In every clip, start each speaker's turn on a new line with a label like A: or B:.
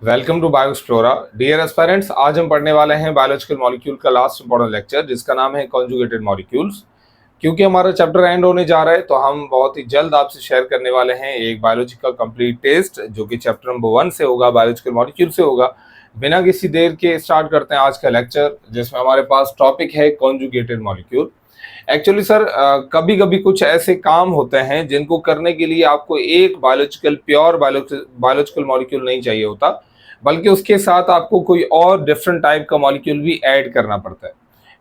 A: Welcome to bio explora. Dear aspirants, आज हम पढ़ने वाले हैं बायोलॉजिकल मॉलिक्यूल का लास्ट इंपॉर्टेंट लेक्चर, जिसका नाम है कॉन्जुगेटेड मॉलिक्यूल्स। क्योंकि हमारा चैप्टर एंड होने जा रहा है, तो हम बहुत ही जल्द आपसे शेयर करने वाले हैं एक बायोलॉजिकल कंप्लीट टेस्ट, जो कि चैप्टर नंबर 1 से होगा, बायोलॉजिकल मॉलिक्यूल से होगा। बिना किसी देर के स्टार्ट करते हैं आज का लेक्चर, जिसमें हमारे पास टॉपिक है कॉन्जुगेटेड मॉलिक्यूल। एक्चुअली सर, कभी कभी कुछ ऐसे काम होते हैं जिनको करने के लिए आपको एक प्योर बायोलॉजिकल मॉलिक्यूल नहीं चाहिए होता, बल्कि उसके साथ आपको कोई और डिफरेंट टाइप का मॉलिक्यूल भी ऐड करना पड़ता है।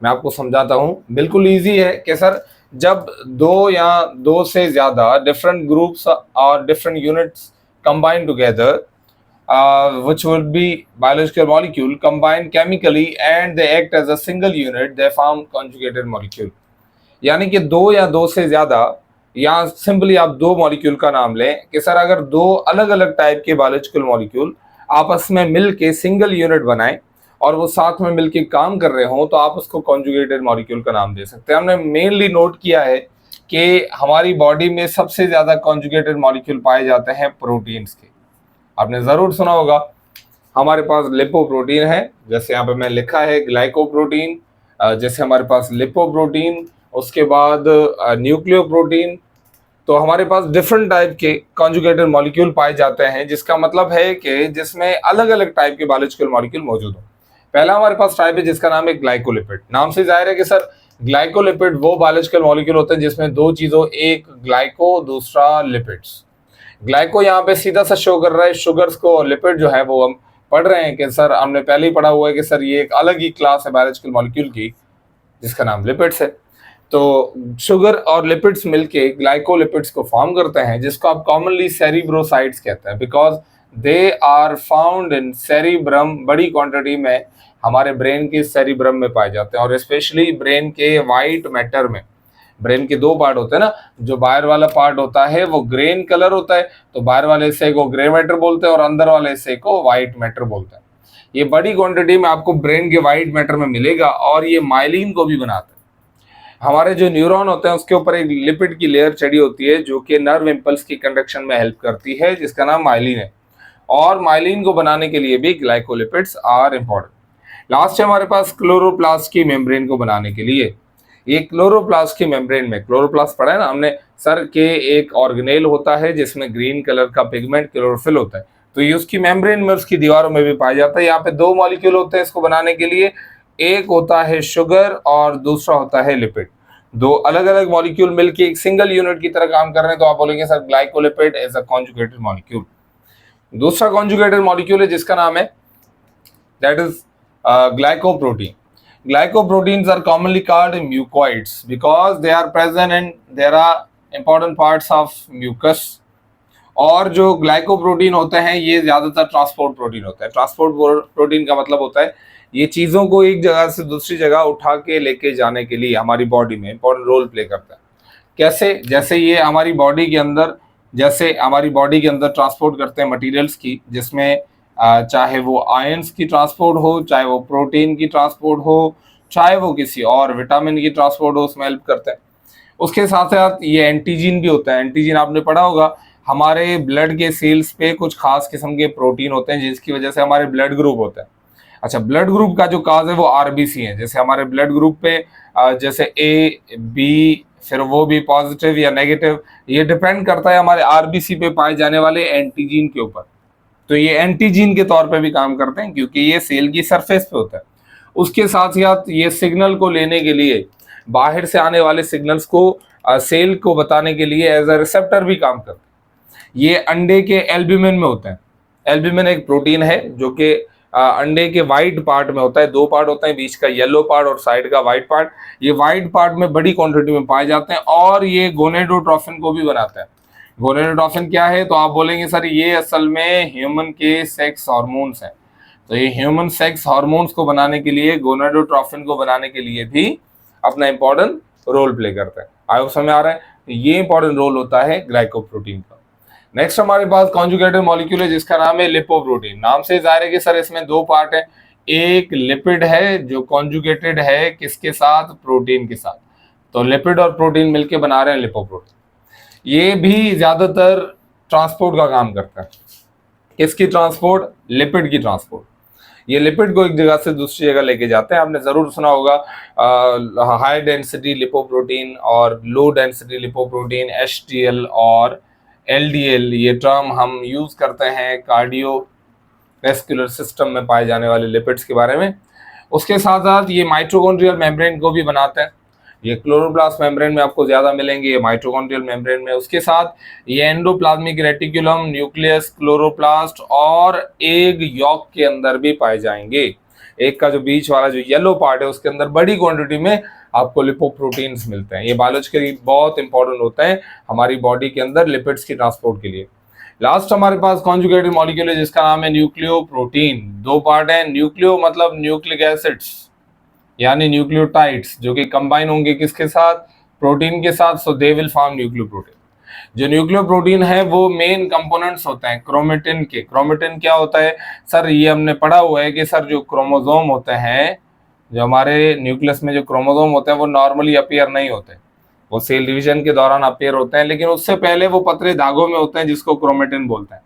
A: मैं आपको समझाता हूँ। बिल्कुल ईजी है कि सर, जब दो या दो से ज्यादा डिफरेंट ग्रुप्स और different units combine together, which would be biological molecule combined chemically and they act as a single unit, they form conjugated molecule। यानी कि दो या दो से ज्यादा, या सिंपली आप दो मॉलिक्यूल का नाम लें कि सर, अगर दो अलग अलग टाइप के बायोलॉजिकल मॉलिक्यूल आपस में मिल के सिंगल यूनिट बनाएं और वो साथ में मिलके काम कर रहे हो, तो आप उसको कॉन्जुगेटेड मॉलिक्यूल का नाम दे सकते हैं। हमने मेनली नोट किया है कि हमारी बॉडी में सबसे ज्यादा कॉन्जुगेटेड मॉलिक्यूल पाए जाते हैं प्रोटीन्स के। आपने जरूर सुना होगा, हमारे पास लिपोप्रोटीन है, जैसे यहाँ पे मैं लिखा है ग्लाइकोप्रोटीन, जैसे हमारे पास लिपोप्रोटीन, उसके बाद न्यूक्लियोप्रोटीन। तो हमारे पास डिफरेंट टाइप के कॉन्जुगेटेड मॉलिक्यूल पाए जाते हैं, जिसका मतलब है कि जिसमें अलग अलग टाइप के बायोलॉजिकल मॉलिक्यूल मौजूद हो। पहला हमारे पास टाइप है जिसका नाम है ग्लाइकोलिपिड। नाम से जाहिर है कि सर, ग्लाइकोलिपिड वो बायोलॉजिकल मॉलिक्यूल होते हैं जिसमें दो चीजों, एक ग्लाइको, दूसरा लिपिड्स। ग्लाइको यहाँ पे सीधा सा शो कर रहा है शुगर्स को, और लिपिड जो है वो हम पढ़ रहे हैं कि सर, हमने पहले ही पढ़ा हुआ है कि सर ये एक अलग ही क्लास है बायोलॉजिकल मॉलिक्यूल की, जिसका नाम लिपिड्स है। तो शुगर और लिपिड्स मिलके ग्लाइकोलिपिड्स को फॉर्म करते हैं, जिसको आप कॉमनली सेरिब्रोसाइट्स कहते हैं, because they are found in cerebrum. बड़ी क्वांटिटी में हमारे ब्रेन के सेरिब्रम में पाए जाते हैं, और स्पेशली ब्रेन के वाइट मैटर में। ब्रेन के दो पार्ट होते हैं ना, जो बाहर वाला पार्ट होता है वो ग्रेन कलर होता है, तो बाहर वाले हिस्से को ग्रे मैटर बोलते हैं और अंदर वाले हिस्से को व्हाइट मैटर बोलते हैं। ये बड़ी क्वांटिटी में आपको ब्रेन के व्हाइट मैटर में मिलेगा, और ये माइलिन को भी बनाता है। हमारे जो न्यूरॉन होते हैं उसके ऊपर एक लिपिड की लेयर चढ़ी होती है, जो कि नर्व इम्पल्स की कंडक्शन में हेल्प करती है, जिसका नाम माइलिन है। और माइलिन को बनाने के लिए भी ग्लाइकोलिपिड्स आर इंपॉर्टेंट। लास्ट है हमारे पास क्लोरोप्लास्ट की मेम्ब्रेन को बनाने के लिए। ये क्लोरोप्लास्ट की मेम्ब्रेन में, क्लोरोप्लास्ट पढ़ा है ना हमने सर, के एक ऑर्गेनेल होता है जिसमें ग्रीन कलर का पिगमेंट क्लोरोफिल होता है, तो ये उसकी मेम्ब्रेन में, उसकी दीवारों में भी पाया जाता है। यहाँ पे दो मॉलिक्यूल होते हैं इसको बनाने के लिए, एक होता है शुगर और दूसरा होता है लिपिड। दो अलग अलग मॉलिक्यूल मिलके एक सिंगल यूनिट की तरह काम कर रहे हैं, तो आप बोलेंगे sir, glycolipid is a conjugated molecule. दूसरा कॉन्जुगेटेड मॉलिक्यूल है जिसका नाम है, that is glycoprotein. Glycoproteins are commonly called mucoids because they are present and there are important parts of mucus। और जो ग्लाइकोप्रोटीन होते हैं ये ज्यादातर ट्रांसपोर्ट प्रोटीन होता है। ट्रांसपोर्ट प्रोटीन का मतलब होता है ये चीजों को एक जगह से दूसरी जगह उठा के लेके जाने के लिए हमारी बॉडी में इंपॉर्टेंट रोल प्ले करता है। कैसे? जैसे ये हमारी बॉडी के अंदर, ट्रांसपोर्ट करते हैं मटेरियल्स की, जिसमें चाहे वो आयंस की ट्रांसपोर्ट हो, चाहे वो प्रोटीन की ट्रांसपोर्ट हो, चाहे वो किसी और विटामिन की ट्रांसपोर्ट हो, उसमें हेल्प करते हैं। उसके साथ साथ ये एंटीजीन भी होता है। एंटीजीन आपने पढ़ा होगा, हमारे ब्लड के सेल्स पे कुछ खास किस्म के प्रोटीन होते हैं, जिसकी वजह से हमारे ब्लड ग्रुप होता है। अच्छा, ब्लड ग्रुप का जो काज है वो आरबीसी है। जैसे हमारे ब्लड ग्रुप पे जैसे ए, बी, फिर वो भी पॉजिटिव या नेगेटिव, ये डिपेंड करता है हमारे आरबीसी पे पाए जाने वाले एंटीजीन के ऊपर। तो ये एंटीजीन के तौर पे भी काम करते हैं, क्योंकि ये सेल की सरफेस पे होता है। उसके साथ साथ ये सिग्नल को लेने के लिए, बाहर से आने वाले सिग्नल्स को सेल को बताने के लिए एज अ रिसेप्टर भी काम करते हैं। ये अंडे के एल्ब्यूमिन में होते हैं। एल्ब्यूमिन एक प्रोटीन है जो कि अंडे के व्हाइट पार्ट में होता है। दो पार्ट होते हैं, बीच का येलो पार्ट और साइड का व्हाइट पार्ट। ये व्हाइट पार्ट में बड़ी क्वांटिटी में पाए जाते हैं, और ये गोनेडोट्रोफिन को भी बनाता है। गोनेडोट्रोफिन क्या है? तो आप बोलेंगे सर, ये असल में ह्यूमन के सेक्स हार्मोन्स हैं। तो ये ह्यूमन सेक्स हार्मोन्स को बनाने के लिए, गोनेडोट्रोफिन को बनाने के लिए भी अपना इंपॉर्टेंट रोल प्ले करता है। आई होप समझ आ रहा है? ये इंपॉर्टेंट रोल होता है ग्लाइकोप्रोटीन का। नेक्स्ट हमारे पास कॉन्जुगेटेड मॉलिक्यूल है जिसका नाम है लिपोप्रोटीन। नाम से जाहिर है कि सर, इसमें दो पार्ट है। एक लिपिड है जो कॉन्जुगेटेड है किसके साथ? प्रोटीन के साथ। तो लिपिड और प्रोटीन मिलके बना रहे हैं लिपोप्रोटीन। ये भी ज्यादातर ट्रांसपोर्ट का काम करता है। किसकी ट्रांसपोर्ट? लिपिड की ट्रांसपोर्ट। ये लिपिड को एक जगह से दूसरी जगह लेके जाते हैं। आपने जरूर सुना होगा हाई डेंसिटी लिपोप्रोटीन और लो डेंसिटी लिपोप्रोटीन, HDL और LDL। ये टर्म हम यूज करते हैं कार्डियो वेस्कुलर सिस्टम में पाए जाने वाले लिपिड्स के बारे में। उसके साथ साथ ये माइटोकॉन्ड्रियल मेम्ब्रेन को भी बनाते हैं। ये क्लोरोप्लास्ट मेम्ब्रेन में आपको ज्यादा मिलेंगे, ये माइटोकॉन्ड्रियल मेम्ब्रेन में। उसके साथ ये एंडोप्लाज्मिक रेटिकुलम, न्यूक्लियस, क्लोरोप्लास्ट और एग यॉक के अंदर भी पाए जाएंगे। एग का जो बीच वाला जो येलो पार्ट है उसके अंदर बड़ी क्वांटिटी में आपको लिपोप्रोटीन्स मिलते हैं। ये बायोलॉजिकली बहुत इंपॉर्टेंट होता है हमारी बॉडी के अंदर लिपिड्स की ट्रांसपोर्ट के लिए। लास्ट हमारे पास कॉन्जुगेटेड मॉलिक्यूल है जिसका नाम है न्यूक्लियोप्रोटीन। दो पार्ट है, न्यूक्लियो मतलब न्यूक्लिक एसिड्स यानी न्यूक्लियोटाइड्स, जो कि कंबाइन होंगे किसके साथ? प्रोटीन के साथ, सो दे विल फॉर्म न्यूक्लियोप्रोटीन। जो न्यूक्लियोप्रोटीन है वो मेन कंपोनेंट्स होते हैं क्रोमेटिन के। क्रोमेटिन क्या होता है सर? ये हमने पढ़ा हुआ है कि सर जो क्रोमोसोम होते हैं, जो हमारे न्यूक्लियस में जो क्रोमोसोम होते हैं वो नॉर्मली अपीयर नहीं होते, वो सेल डिवीजन के दौरान अपीयर होते हैं, लेकिन उससे पहले वो पतले धागों में होते हैं जिसको क्रोमेटिन बोलते हैं।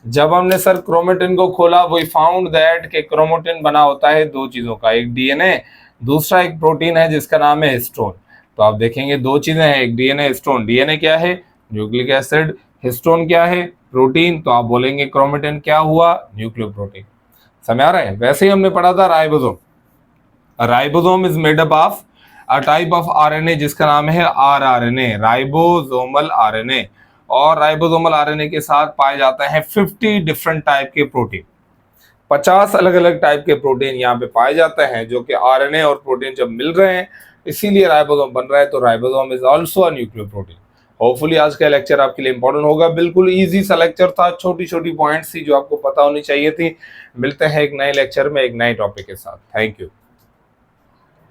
A: जब हमने सर क्रोमेटिन को खोला, वी फाउंड दैट कि क्रोमेटिन बना होता है दो चीजों का, एक डीएनए, दूसरा एक प्रोटीन है जिसका नाम है हिस्टोन। तो आप देखेंगे दो चीजें हैं, एक डीएनए, हिस्टोन। डीएनए क्या है? Nucleic acid. हिस्टोन क्या है? प्रोटीन। तो आप बोलेंगे क्रोमेटिन क्या हुआ? न्यूक्लियोप्रोटीन। समझ आ रहा है? वैसे ही हमने पढ़ा था ribosome. Ribosome is made up of a type of RNA जिसका नाम है आरआरएनए, राइबोसोमल आरएनए। और राइबोसोमल आरएनए के साथ पाए जाते हैं 50 डिफरेंट टाइप के प्रोटीन। 50 अलग अलग टाइप के प्रोटीन यहाँ पे पाए जाते हैं, जो कि आरएनए और प्रोटीन जब मिल रहे हैं इसीलिए राइबोसोम बन रहा है। तो ribosome is also a nucleoprotein. Hopefully आज का लेक्चर आपके लिए इंपॉर्टेंट होगा। बिल्कुल इजी सा लेक्चर था, छोटी छोटी पॉइंट्स थी जो आपको पता होनी चाहिए थी। मिलते हैं एक नए लेक्चर में एक नए टॉपिक के साथ। Thank you.